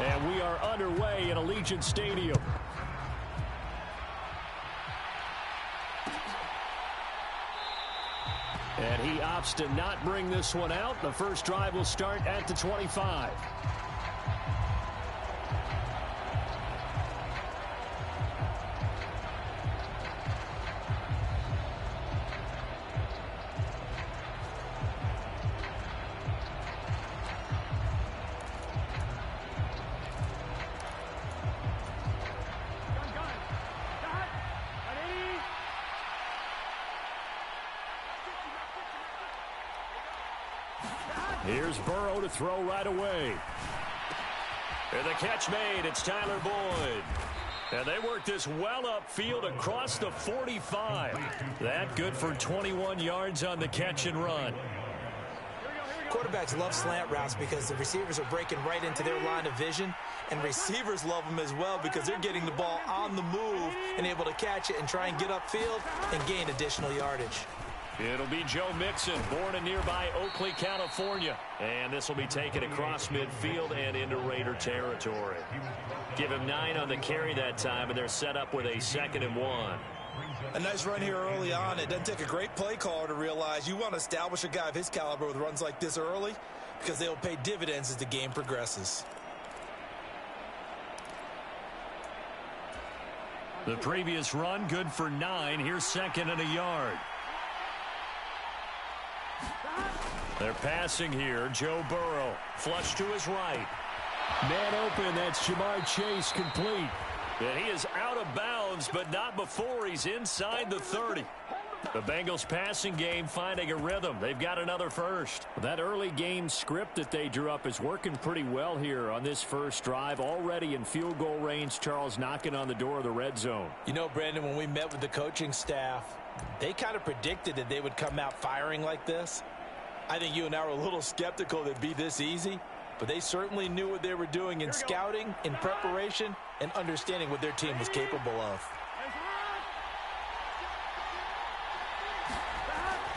And we are underway in Allegiant Stadium. And he opts to not bring this one out. The first drive will start at the 25. Here's Burrow to throw right away. And the catch made. It's Tyler Boyd. And they work this well upfield across the 45. That good for 21 yards on the catch and run. Quarterbacks love slant routes because the receivers are breaking right into their line of vision. And receivers love them as well because they're getting the ball on the move and able to catch it and try and get upfield and gain additional yardage. It'll be Joe Mixon, born in nearby Oakley, California. And this will be taken across midfield and into Raider territory. Give him 9 on the carry that time, and they're set up with a 2nd and 1. A nice run here early on. It doesn't take a great play caller to realize you want to establish a guy of his caliber with runs like this early because they'll pay dividends as the game progresses. The previous run, good for 9. Here's 2nd and a yard. They're passing here. Joe Burrow, flush to his right. Man open, that's Jamar Chase, complete. And he is out of bounds, but not before he's inside the 30. The Bengals passing game finding a rhythm. They've got another first. That early game script that they drew up is working pretty well here on this first drive. Already in field goal range, Charles knocking on the door of the red zone. You know, Brandon, when we met with the coaching staff, they kind of predicted that they would come out firing like this. I think you and I were a little skeptical that it'd be this easy, but they certainly knew what they were doing in scouting, in preparation, and understanding what their team was capable of.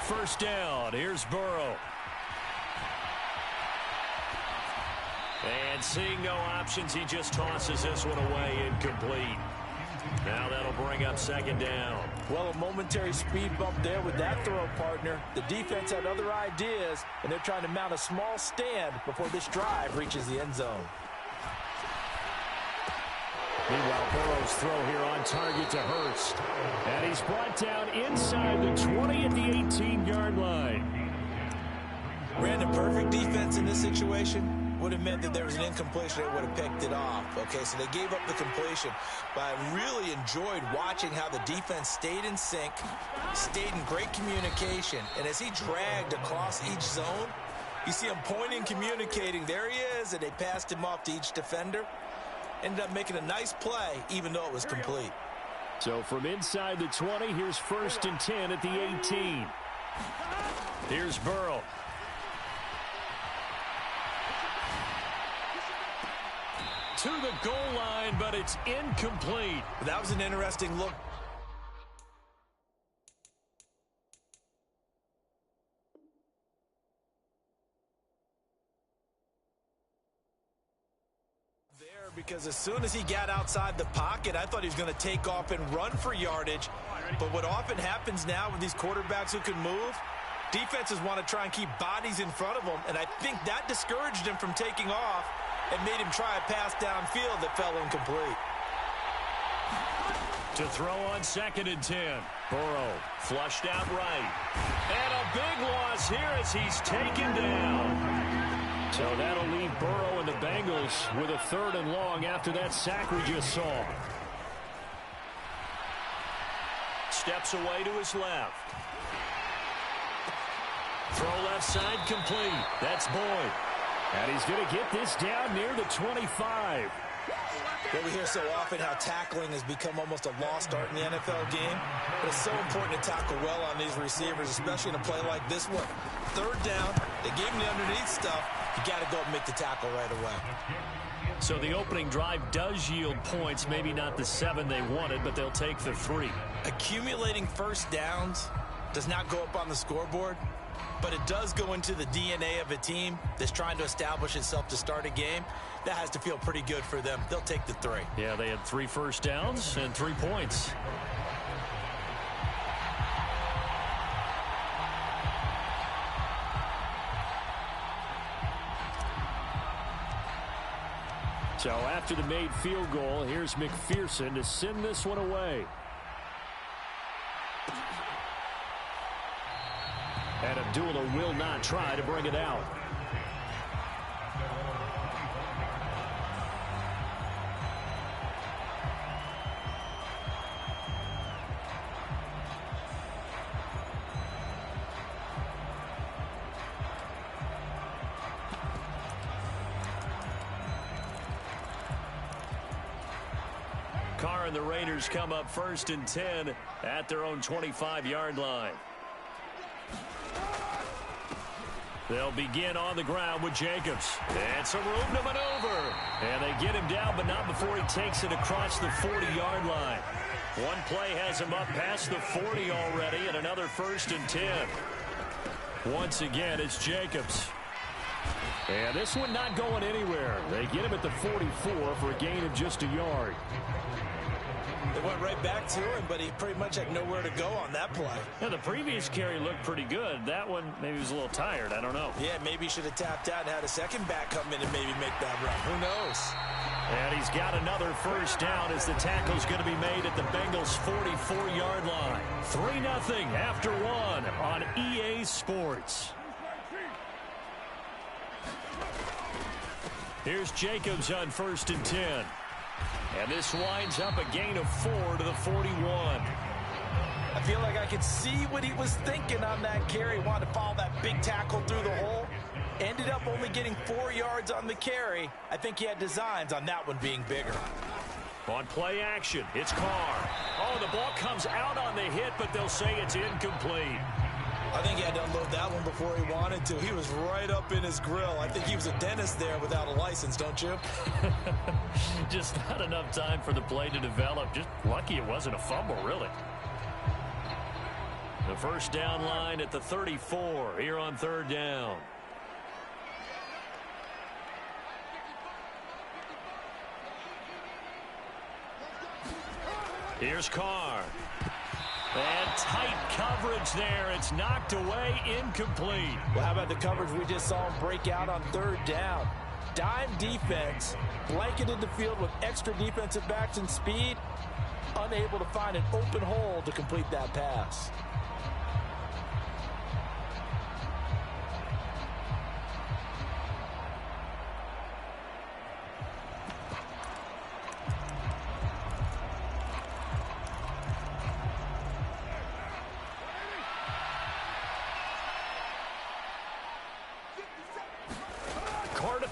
First down. Here's Burrow. And seeing no options, he just tosses this one away incomplete. Now that'll bring up 2nd down. Well, a momentary speed bump there with that throw, partner. The defense had other ideas, and they're trying to mount a small stand before this drive reaches the end zone. Meanwhile, Burrow's throw here on target to Hurst. And he's brought down inside the 20 at the 18-yard line. Brandon, perfect defense in this situation would have meant that there was an incompletion. They would have picked it off. Okay, so they gave up the completion. But I really enjoyed watching how the defense stayed in sync, stayed in great communication. And as he dragged across each zone, you see him pointing, communicating. There he is, and they passed him off to each defender. Ended up making a nice play, even though it was complete. So from inside the 20, here's 1st and 10 at the 18. Here's Burrow. To the goal line, but it's incomplete. That was an interesting look. Because as soon as he got outside the pocket, I thought he was going to take off and run for yardage. But what often happens now with these quarterbacks who can move, defenses want to try and keep bodies in front of them, and I think that discouraged him from taking off and made him try a pass downfield that fell incomplete. To throw on 2nd and 10. Burrow flushed out right. And a big loss here as he's taken down. So that'll leave Burrow and the Bengals with a 3rd and long after that sack we just saw. Steps away to his left. Throw left side complete. That's Boyd. And he's going to get this down near the 25. Well, we hear so often how tackling has become almost a lost art in the NFL game. But it's so important to tackle well on these receivers, especially in a play like this one. 3rd down, they gave him the underneath stuff. You got to go and make the tackle right away. So the opening drive does yield points, maybe not the 7 they wanted, but they'll take the 3. Accumulating first downs does not go up on the scoreboard, But it does go into the DNA of a team that's trying to establish itself to start a game. That has to feel pretty good for them. They'll take the 3. Yeah, they had 3 first downs and 3 points. So after the made field goal, here's McPherson to send this one away. And Abdullah will not try to bring it out. Carr and the Raiders come up 1st and 10 at their own 25-yard line. They'll begin on the ground with Jacobs. And some room to maneuver. And they get him down, but not before he takes it across the 40-yard line. One play has him up past the 40 already, and another 1st and 10. Once again, it's Jacobs. And this one not going anywhere. They get him at the 44 for a gain of just a yard. They went right back to him, but he pretty much had nowhere to go on that play. Yeah, the previous carry looked pretty good. That one, maybe he was a little tired. I don't know. Yeah, maybe he should have tapped out and had a second back come in and maybe make that run. Who knows? And he's got another 1st down as the tackle's going to be made at the Bengals' 44-yard line. 3-0 after 1 on EA Sports. Here's Jacobs on 1st and 10. And this winds up a gain of 4 to the 41. I feel like I could see what he was thinking on that carry. Wanted to follow that big tackle through the hole. Ended up only getting 4 yards on the carry. I think he had designs on that one being bigger. On play action, it's Carr. Oh, the ball comes out on the hit, but they'll say it's incomplete. I think he had to unload that one before he wanted to. He was right up in his grill. I think he was a dentist there without a license, don't you? Just not enough time for the play to develop. Just lucky it wasn't a fumble, really. The 1st down line at the 34 here on 3rd down. Here's Carr. And tight coverage there. It's knocked away, incomplete. Well, how about the coverage we just saw him break out on 3rd down? Dime defense, blanketed the field with extra defensive backs and speed, unable to find an open hole to complete that pass.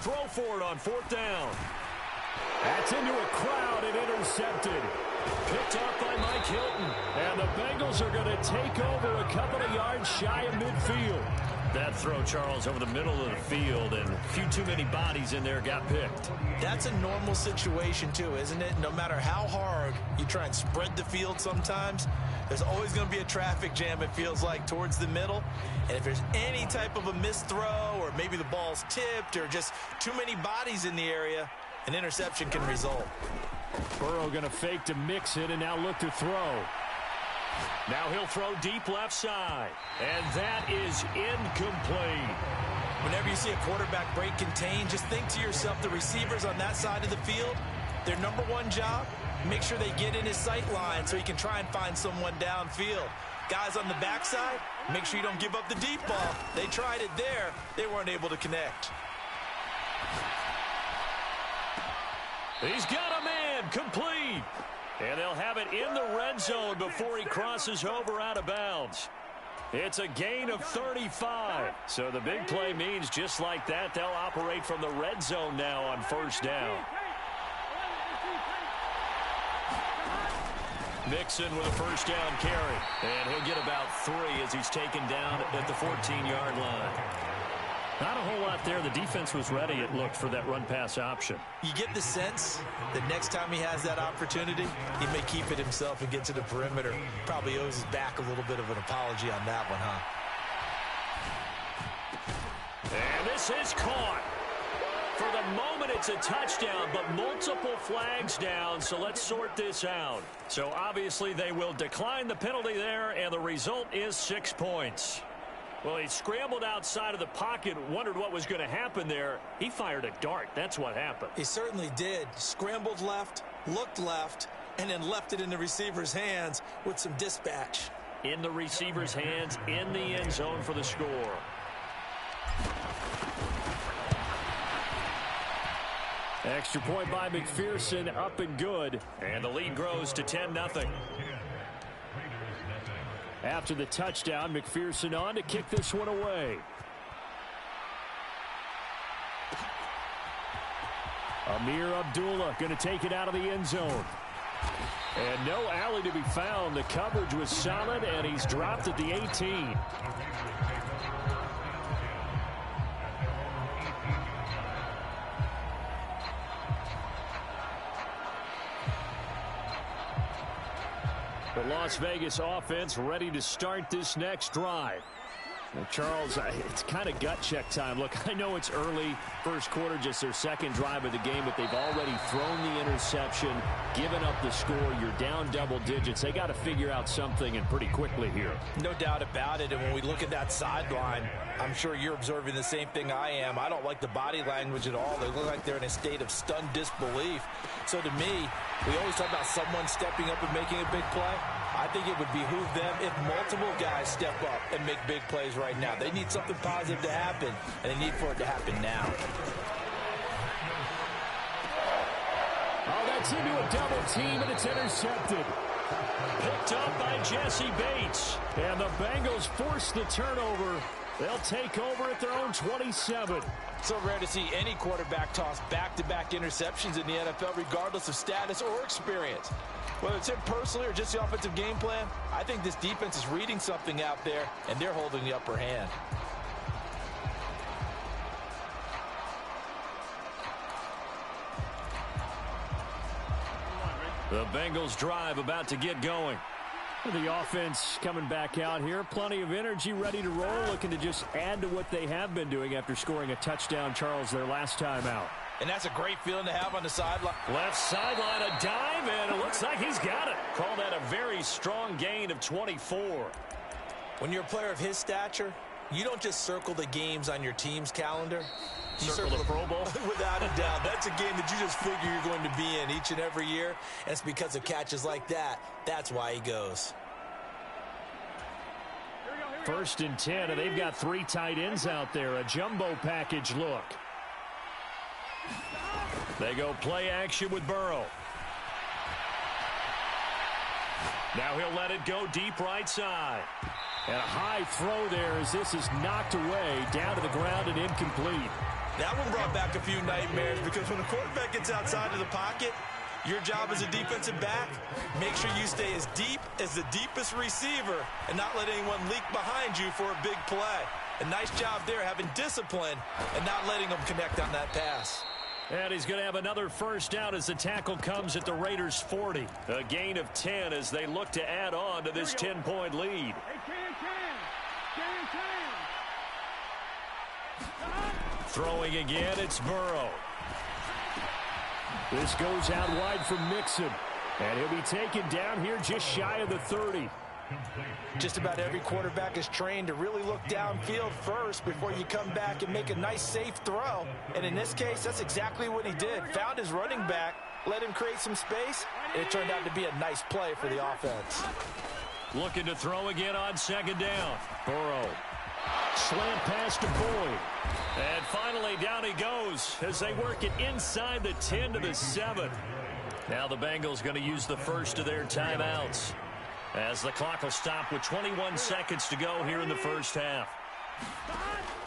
Throw for it on 4th down. That's into a crowd and intercepted. Picked off by Mike Hilton. And the Bengals are going to take over a couple of yards shy of midfield. That throw, Charles, over the middle of the field, and a few too many bodies in there got picked. That's a normal situation, too, isn't it? No matter how hard you try and spread the field sometimes, there's always going to be a traffic jam, it feels like, towards the middle. And if there's any type of a missed throw, or maybe the ball's tipped, or just too many bodies in the area, an interception can result. Burrow going to fake to mix it and now look to throw. Now he'll throw deep left side. And that is incomplete. Whenever you see a quarterback break contain, just think to yourself, the receivers on that side of the field, their number one job, make sure they get in his sight line so he can try and find someone downfield. Guys on the backside, make sure you don't give up the deep ball. They tried it there. They weren't able to connect. He's got a man, complete. And they'll have it in the red zone before he crosses over out of bounds. It's a gain of 35. So the big play means just like that, they'll operate from the red zone now on 1st down. Mixon with a 1st down carry. And he'll get about 3 as he's taken down at the 14-yard line. Not a whole lot there. The defense was ready, it looked, for that run-pass option. You get the sense that next time he has that opportunity, he may keep it himself and get to the perimeter. Probably owes his back a little bit of an apology on that one, huh? And this is caught. For the moment, it's a touchdown, but multiple flags down, so let's sort this out. So obviously they will decline the penalty there, and the result is 6 points. Well, he scrambled outside of the pocket, wondered what was going to happen there. He fired a dart. That's what happened. He certainly did. Scrambled left, looked left, and then left it in the receiver's hands with some dispatch. In the receiver's hands, in the end zone for the score. Extra point by McPherson, up and good. And the lead grows to 10-0. After the touchdown, McPherson on to kick this one away. Amir Abdullah going to take it out of the end zone. And no alley to be found. The coverage was solid, and he's dropped at the 18. The Las Vegas offense ready to start this next drive. Well, Charles, it's kind of gut check time. Look, I know it's early, first quarter, just their second drive of the game, but they've already thrown the interception, given up the score. You're down double digits. They got to figure out something, and pretty quickly here. No doubt about it, and when we look at that sideline, I'm sure you're observing the same thing I am. I don't like the body language at all. They look like they're in a state of stunned disbelief. So to me, we always talk about someone stepping up and making a big play. I think it would behoove them if multiple guys step up and make big plays right now. They need something positive to happen, and they need for it to happen now. Oh, that's into a double team, and it's intercepted. Picked up by Jesse Bates. And the Bengals force the turnover. They'll take over at their own 27. So rare to see any quarterback toss back-to-back interceptions in the NFL, regardless of status or experience. Whether it's him personally or just the offensive game plan, I think this defense is reading something out there, and they're holding the upper hand. The Bengals drive about to get going. The offense coming back out here. Plenty of energy, ready to roll, looking to just add to what they have been doing after scoring a touchdown, Charles, their last time out. And that's a great feeling to have on the sideline. Left sideline, a dive, and it looks like he's got it. Call that a very strong gain of 24. When you're a player of his stature, you don't just circle the games on your team's calendar. You circle the Pro Bowl? Without a doubt. That's a game that you just figure you're going to be in each and every year. And it's because of catches like that. That's why he goes. First and 10, and they've got 3 tight ends out there. A jumbo package look. They go play action with Burrow. Now he'll let it go deep right side. And a high throw there as this is knocked away, down to the ground and incomplete. That one brought back a few nightmares because when the quarterback gets outside of the pocket, your job as a defensive back, make sure you stay as deep as the deepest receiver and not let anyone leak behind you for a big play. A nice job there having discipline and not letting them connect on that pass. And he's going to have another first down as the tackle comes at the Raiders' 40. A gain of 10 as they look to add on to this 10-point lead. Throwing again, it's Burrow. This goes out wide from Mixon. And he'll be taken down here just shy of the 30. Just about every quarterback is trained to really look downfield first before you come back and make a nice, safe throw. And in this case, that's exactly what he did. Found his running back, let him create some space, and it turned out to be a nice play for the offense. Looking to throw again on second down. Burrow. Slant pass to Boyd. And finally, down he goes as they work it inside the 10 to the 7. Now the Bengals going to use the first of their timeouts, as the clock will stop with 21 seconds to go here in the first half.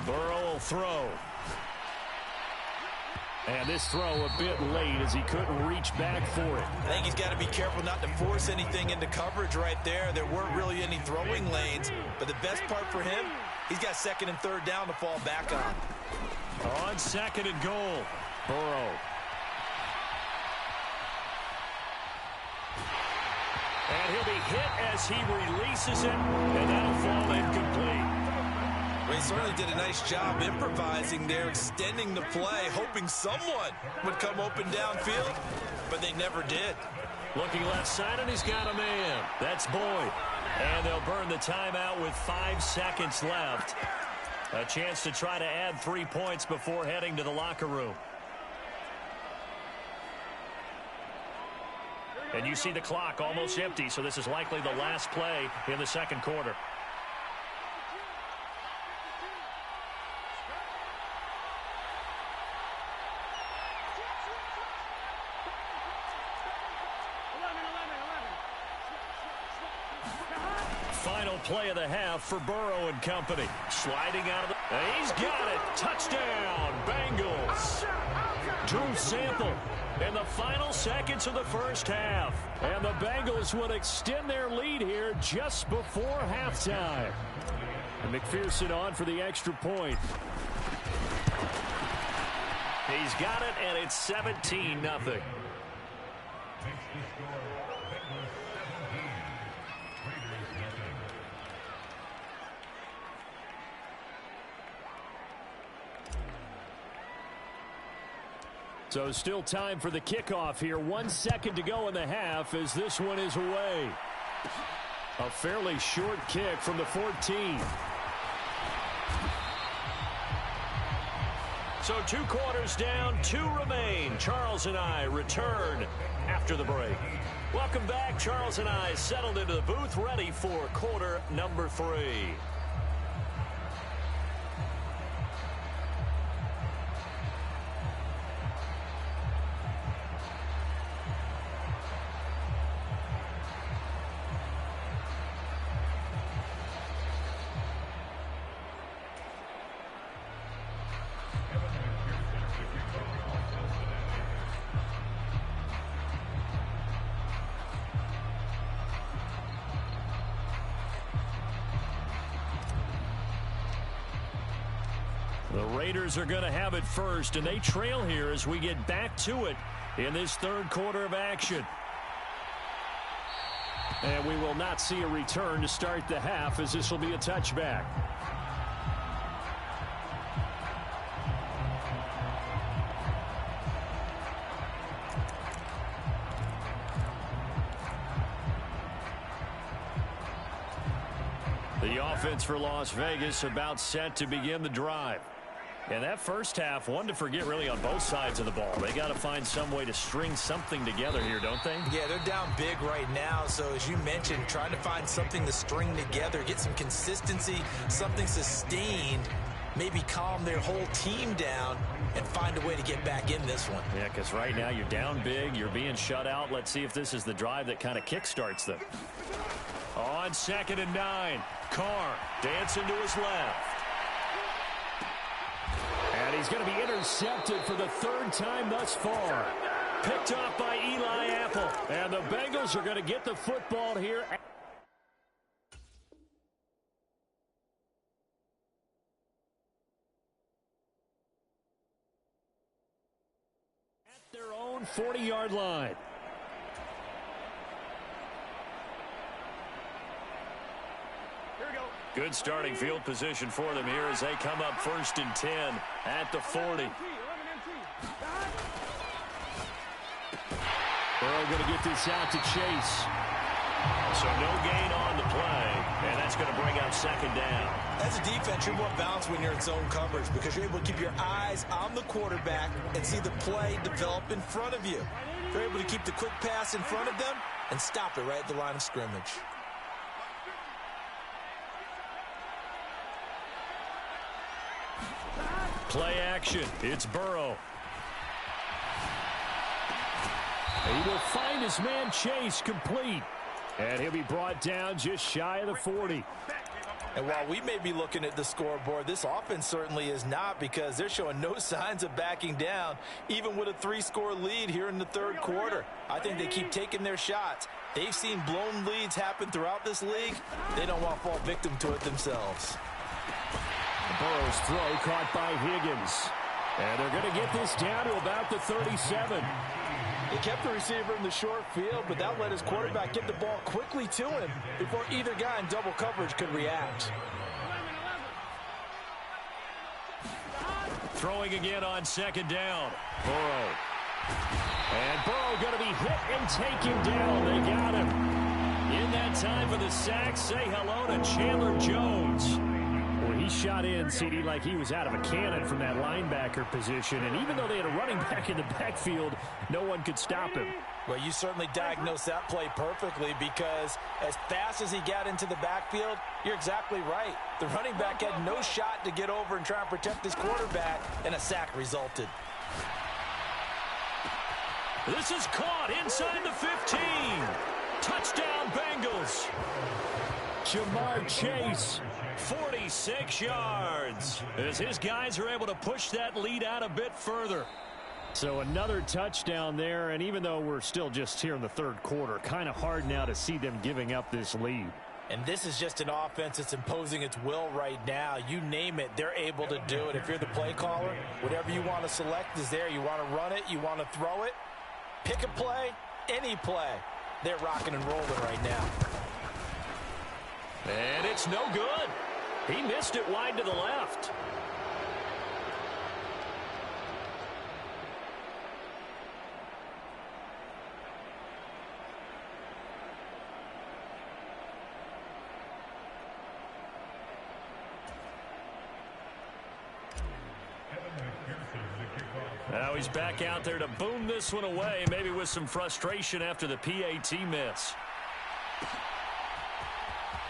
Burrow will throw. And this throw a bit late as he couldn't reach back for it. I think he's got to be careful not to force anything into coverage right there. There weren't really any throwing lanes. But the best part for him, he's got second and third down to fall back on. On second and goal, Burrow. And he'll be hit as he releases it, and that'll fall incomplete. They certainly did a nice job improvising there, extending the play, hoping someone would come open downfield, but they never did. Looking left side, and he's got a man. That's Boyd. And they'll burn the timeout with 5 seconds left. A chance to try to add 3 points before heading to the locker room. And you see the clock almost empty, so this is likely the last play in the second quarter. Final play of the half for Burrow and company. Sliding out of the... And he's got it. Touchdown, Bengals. Drew Sample in the final seconds of the first half. And the Bengals would extend their lead here just before halftime. And McPherson on for the extra point. He's got it, and it's 17-0. So still time for the kickoff here. 1 second to go in the half as this one is away. A fairly short kick from the 14. So 2 quarters down, 2 remain. Charles and I return after the break. Welcome back. Charles and I settled into the booth, ready for quarter number 3. The Raiders are going to have it first, and they trail here as we get back to it in this third quarter of action. And we will not see a return to start the half, as this will be a touchback. The offense for Las Vegas about set to begin the drive. And that first half, one to forget really on both sides of the ball. They got to find some way to string something together here, don't they? Yeah, they're down big right now. So as you mentioned, trying to find something to string together, get some consistency, something sustained, maybe calm their whole team down and find a way to get back in this one. Yeah, because right now you're down big, you're being shut out. Let's see if this is the drive that kind of kickstarts them. On 2nd and 9, Carr dancing to his left. And he's going to be intercepted for the 3rd time thus far. Picked off by Eli Apple. And the Bengals are going to get the football here at their own 40-yard line. Good starting field position for them here as they come up 1st and 10 at the 40. Burrow going to get this out to Chase. So no gain on the play, and that's going to bring out 2nd down. As a defense, you're more balanced when you're in zone coverage because you're able to keep your eyes on the quarterback and see the play develop in front of you. You're able to keep the quick pass in front of them and stop it right at the line of scrimmage. Play action. It's Burrow. He will find his man Chase complete. And he'll be brought down just shy of the 40. And while we may be looking at the scoreboard, this offense certainly is not because they're showing no signs of backing down, even with a 3-score lead here in the 3rd quarter. I think they keep taking their shots. They've seen blown leads happen throughout this league. They don't want to fall victim to it themselves. Burrow's throw caught by Higgins. And they're going to get this down to about the 37. He kept the receiver in the short field, but that let his quarterback get the ball quickly to him before either guy in double coverage could react. Throwing again on second down. Burrow. And Burrow going to be hit and taken down. They got him. In that time for the sack, say hello to Chandler Jones. Well, he shot in, CD, like he was out of a cannon from that linebacker position. And even though they had a running back in the backfield, no one could stop him. Well, you certainly diagnosed that play perfectly, because as fast as he got into the backfield, you're exactly right. The running back had no shot to get over and try and protect his quarterback, and a sack resulted. This is caught inside the 15. Touchdown, Bengals. Jamar Chase, 46 yards, as his guys are able to push that lead out a bit further. So another touchdown there, and even though we're still just here in the third quarter, kind of hard now to see them giving up this lead. And this is just an offense that's imposing its will right now. You name it, they're able to do it. If you're the play caller, whatever you want to select is there. You want to run it, you want to throw it, pick a play, any play. They're rocking and rolling right now. And it's no good. He missed it wide to the left. Now he's back out there to boom this one away, maybe with some frustration after the PAT miss.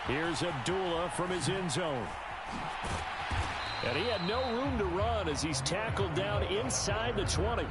Here's Abdullah from his end zone. And he had no room to run as he's tackled down inside the 20.